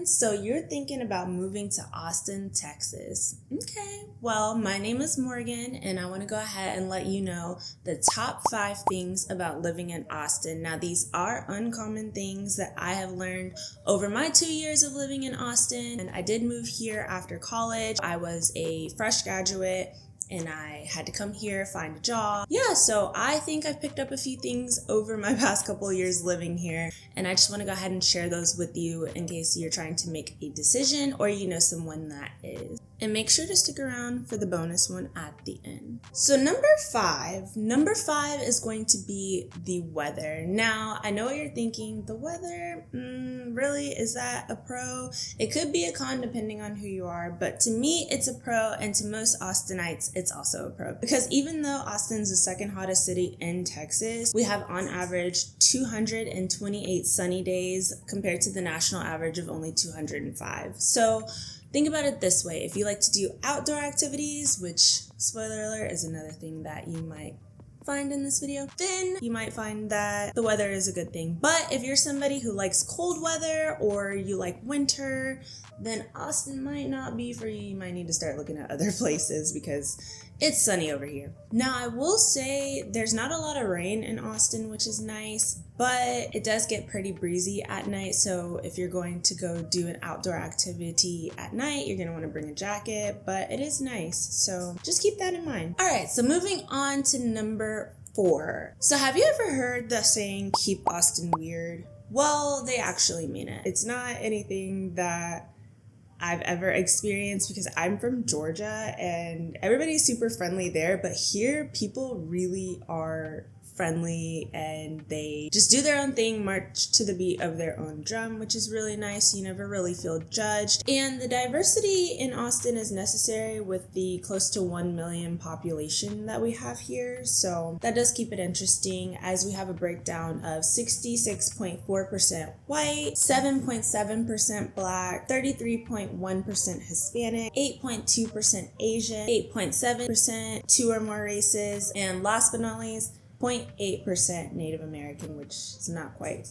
So you're thinking about moving to Austin, Texas. Okay, well, my name is Morgan, and I want to go ahead and let you know the top 5 things about living in Austin. Now, these are uncommon things that I have learned over my 2 years of living in Austin, and I did move here after college. I was a fresh graduate, and I had to come here, find a job. Yeah, so I think I've picked up a few things over my past couple years living here, and I just want to go ahead and share those with you in case you're trying to make a decision or you know someone that is. And make sure to stick around for the bonus one at the end. So number five is going to be the weather. Now, I know what you're thinking, the weather, really, is that a pro? It could be a con depending on who you are, but to me, it's a pro, and to most Austinites, it's also a pro. Because even though Austin's the second hottest city in Texas, we have on average 228 sunny days compared to the national average of only 205. So think about it this way. If you like to do outdoor activities, which, spoiler alert, is another thing that you might find in this video, then you might find that the weather is a good thing. But if you're somebody who likes cold weather or you like winter, then Austin might not be for you. You might need to start looking at other places because it's sunny over here. Now, I will say there's not a lot of rain in Austin, which is nice, but it does get pretty breezy at night. So if you're going to go do an outdoor activity at night, you're going to want to bring a jacket, but it is nice. So just keep that in mind. All right, so moving on to number 4. So have you ever heard the saying, keep Austin weird? Well, they actually mean it. It's not anything that I've ever experienced because I'm from Georgia and everybody's super friendly there, but here people really are friendly and they just do their own thing, march to the beat of their own drum, which is really nice. You never really feel judged. And the diversity in Austin is necessary with the close to 1 million population that we have here. So that does keep it interesting, as we have a breakdown of 66.4% white, 7.7% black, 33.1% Hispanic, 8.2% Asian, 8.7% 2 or more races, and last but not least, 0.8% Native American, which is not quite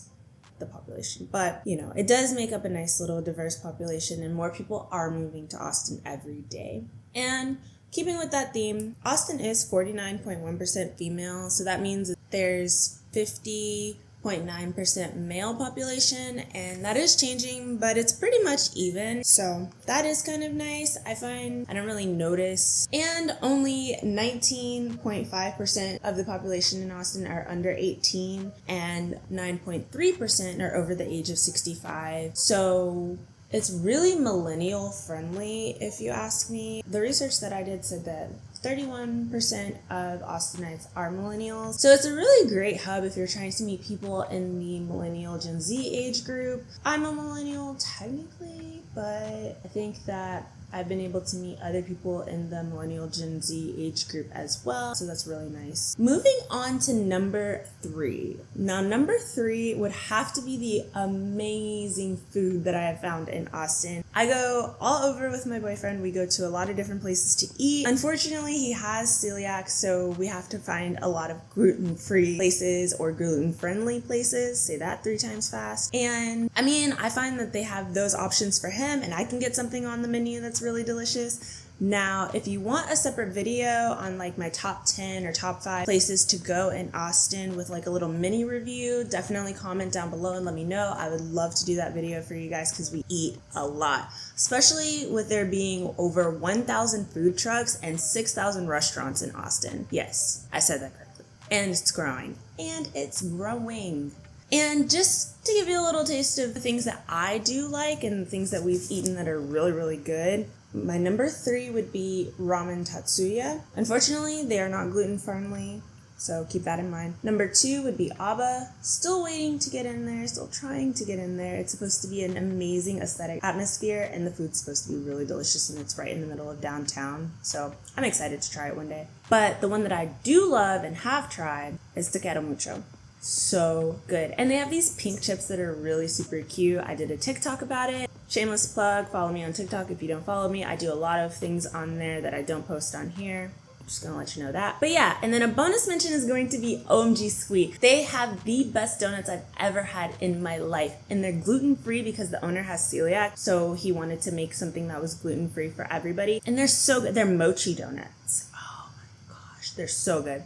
the population, but you know, it does make up a nice little diverse population, and more people are moving to Austin every day. And keeping with that theme, Austin is 49.1% female, so that means there's 50.9% male population, and that is changing, but it's pretty much even, so that is kind of nice. I find I don't really notice, and only 19.5% of the population in Austin are under 18, and 9.3% are over the age of 65, so it's really millennial friendly, if you ask me. The research that I did said that 31% of Austinites are millennials. So it's a really great hub if you're trying to meet people in the millennial Gen Z age group. I'm a millennial technically, but I think that I've been able to meet other people in the millennial Gen Z age group as well. So that's really nice. Moving on to number 3. Now, number 3 would have to be the amazing food that I have found in Austin. I go all over with my boyfriend. We go to a lot of different places to eat. Unfortunately, he has celiac, so we have to find a lot of gluten-free places or gluten-friendly places. Say that 3 times fast. And I mean, I find that they have those options for him, and I can get something on the menu that's really delicious. Now, if you want a separate video on like my top 10 or top 5 places to go in Austin with like a little mini review, definitely comment down below and let me know. I would love to do that video for you guys because we eat a lot, especially with there being over 1,000 food trucks and 6,000 restaurants in Austin. Yes, I said that correctly. And it's growing. And it's growing. And just to give you a little taste of the things that I do like and the things that we've eaten that are really, really good, my number 3 would be ramen tatsuya. Unfortunately, they are not gluten friendly, so keep that in mind. Number 2 would be Aba. Still waiting to get in there, still trying to get in there. It's supposed to be an amazing aesthetic atmosphere, and the food's supposed to be really delicious, and it's right in the middle of downtown, so I'm excited to try it one day. But the one that I do love and have tried is Te Quiero Mucho. So good. And they have these pink chips that are really super cute. I did a TikTok about it. Shameless plug, follow me on TikTok if you don't follow me. I do a lot of things on there that I don't post on here. Just gonna let you know that. But yeah, and then a bonus mention is going to be OMG Sweet. They have the best donuts I've ever had in my life. And they're gluten-free because the owner has celiac. So he wanted to make something that was gluten-free for everybody. And they're so good. They're mochi donuts. Oh my gosh, they're so good.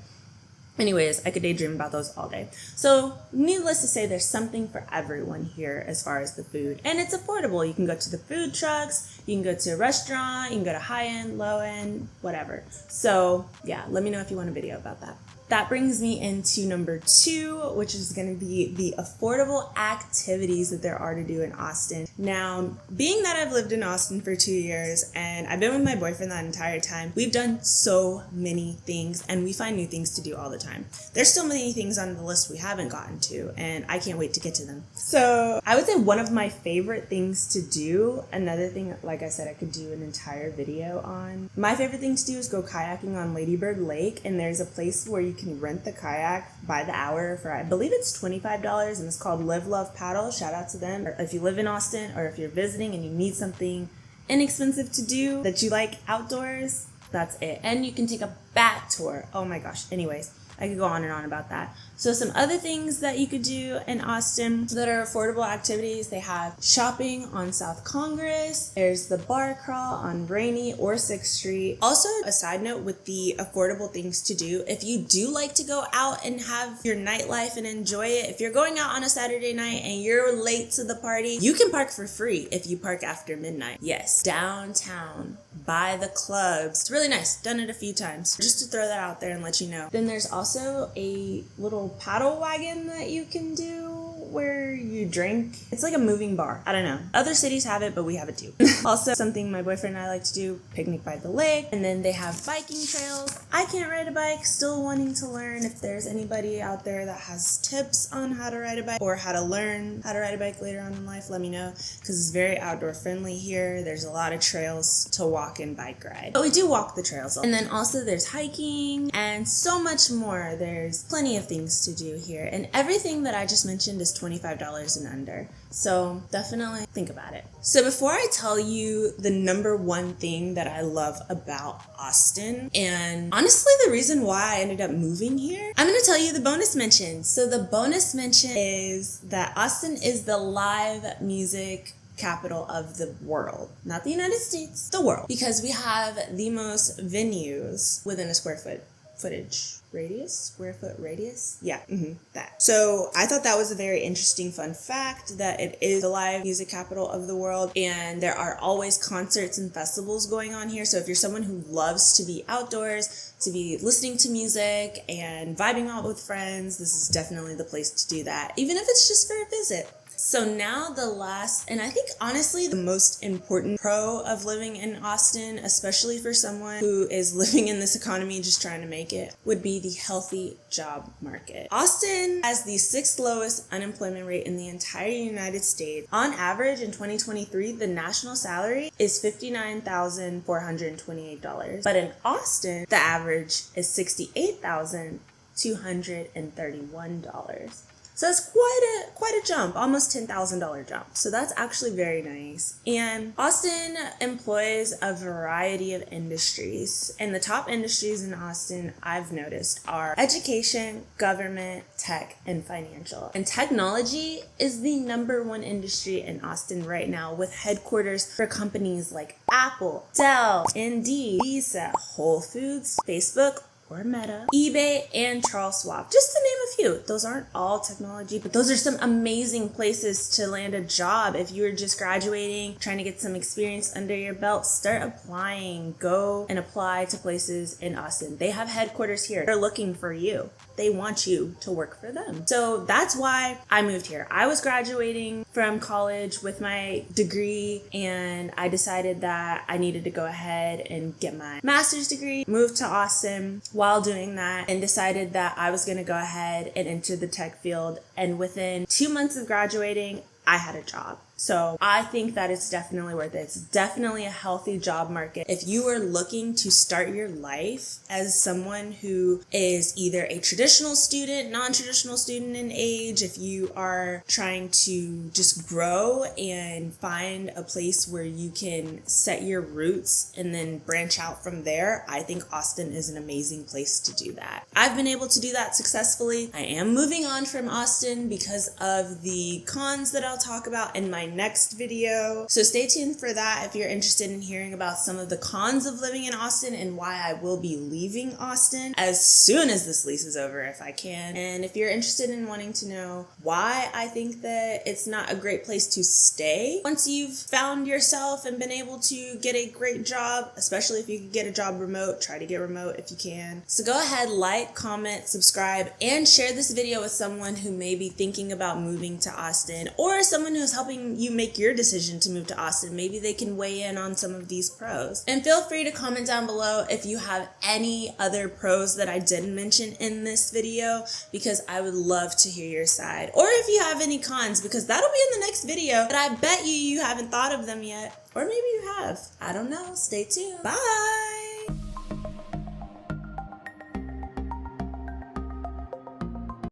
Anyways, I could daydream about those all day. So needless to say, there's something for everyone here as far as the food. And it's affordable. You can go to the food trucks, you can go to a restaurant, you can go to high-end, low-end, whatever. So yeah, let me know if you want a video about that. That brings me into number 2, which is going to be the affordable activities that there are to do in Austin. Now, being that I've lived in Austin for 2 years and I've been with my boyfriend that entire time, we've done so many things and we find new things to do all the time. There's still many things on the list we haven't gotten to and I can't wait to get to them. So I would say one of my favorite things to do, another thing, like I said, I could do an entire video on. My favorite thing to do is go kayaking on Ladybird Lake, and there's a place where you can rent the kayak by the hour for, I believe it's $25, and it's called Live Love Paddle. Shout out to them. Or if you live in Austin or if you're visiting and you need something inexpensive to do that you like outdoors, that's it. And you can take a bat tour. Oh my gosh. Anyways, I could go on and on about that. So some other things that you could do in Austin that are affordable activities, they have shopping on South Congress. There's the bar crawl on Rainy or 6th Street. Also, a side note with the affordable things to do, if you do like to go out and have your nightlife and enjoy it, if you're going out on a Saturday night and you're late to the party, you can park for free if you park after midnight. Yes, downtown, by the clubs. It's really nice. Done it a few times. Just to throw that out there and let you know. Then there's also a little paddle wagon that you can do where you drink. It's like a moving bar. I don't know. Other cities have it, but we have it too. Also, something my boyfriend and I like to do, picnic by the lake. And then they have biking trails. I can't ride a bike, still wanting to learn. If there's anybody out there that has tips on how to ride a bike or how to learn how to ride a bike later on in life, let me know, because it's very outdoor friendly here. There's a lot of trails to walk and bike ride. But we do walk the trails. And then also there's hiking and so much more. There's plenty of things to do here. And everything that I just mentioned is $25 and under. So definitely think about it. So before I tell you the number one thing that I love about Austin, and honestly the reason why I ended up moving here, I'm going to tell you the bonus mention. So the bonus mention is that Austin is the live music capital of the world. Not the United States, the world. Because we have the most venues within a square foot radius? Yeah, that. So I thought that was a very interesting fun fact that it is the live music capital of the world, and there are always concerts and festivals going on here. So if you're someone who loves to be outdoors, to be listening to music and vibing out with friends, this is definitely the place to do that, even if it's just for a visit. So now the last, and I think honestly the most important pro of living in Austin, especially for someone who is living in this economy just trying to make it, would be the healthy job market. Austin has the 6th lowest unemployment rate in the entire United States. On average in 2023, the national salary is $59,428. But in Austin, the average is $68,231. So it's quite a jump, almost $10,000 jump. So that's actually very nice. And Austin employs a variety of industries. And the top industries in Austin I've noticed are education, government, tech, and financial. And technology is the number one industry in Austin right now, with headquarters for companies like Apple, Dell, Indeed, Visa, Whole Foods, Facebook, or Meta, eBay, and Charles Schwab, just to name a few. Those aren't all technology, but those are some amazing places to land a job. If you were just graduating, trying to get some experience under your belt, start applying. Go and apply to places in Austin. They have headquarters here. They're looking for you. They want you to work for them. So that's why I moved here. I was graduating from college with my degree, and I decided that I needed to go ahead and get my master's degree, moved to Austin while doing that, and decided that I was going to go ahead and enter the tech field. And within 2 months of graduating, I had a job. So I think that it's definitely worth it. It's definitely a healthy job market. If you are looking to start your life as someone who is either a traditional student, non-traditional student in age, if you are trying to just grow and find a place where you can set your roots and then branch out from there, I think Austin is an amazing place to do that. I've been able to do that successfully. I am moving on from Austin because of the cons that I'll talk about in my next video. So stay tuned for that if you're interested in hearing about some of the cons of living in Austin and why I will be leaving Austin as soon as this lease is over if I can. And if you're interested in wanting to know why I think that it's not a great place to stay once you've found yourself and been able to get a great job, especially if you can get a job remote, try to get remote if you can. So go ahead, like, comment, subscribe, and share this video with someone who may be thinking about moving to Austin, or someone who's helping you make your decision to move to Austin. Maybe they can weigh in on some of these pros. And feel free to comment down below if you have any other pros that I didn't mention in this video, because I would love to hear your side. Or if you have any cons, because that'll be in the next video, but I bet you haven't thought of them yet. Or maybe you have. I don't know. Stay tuned. Bye!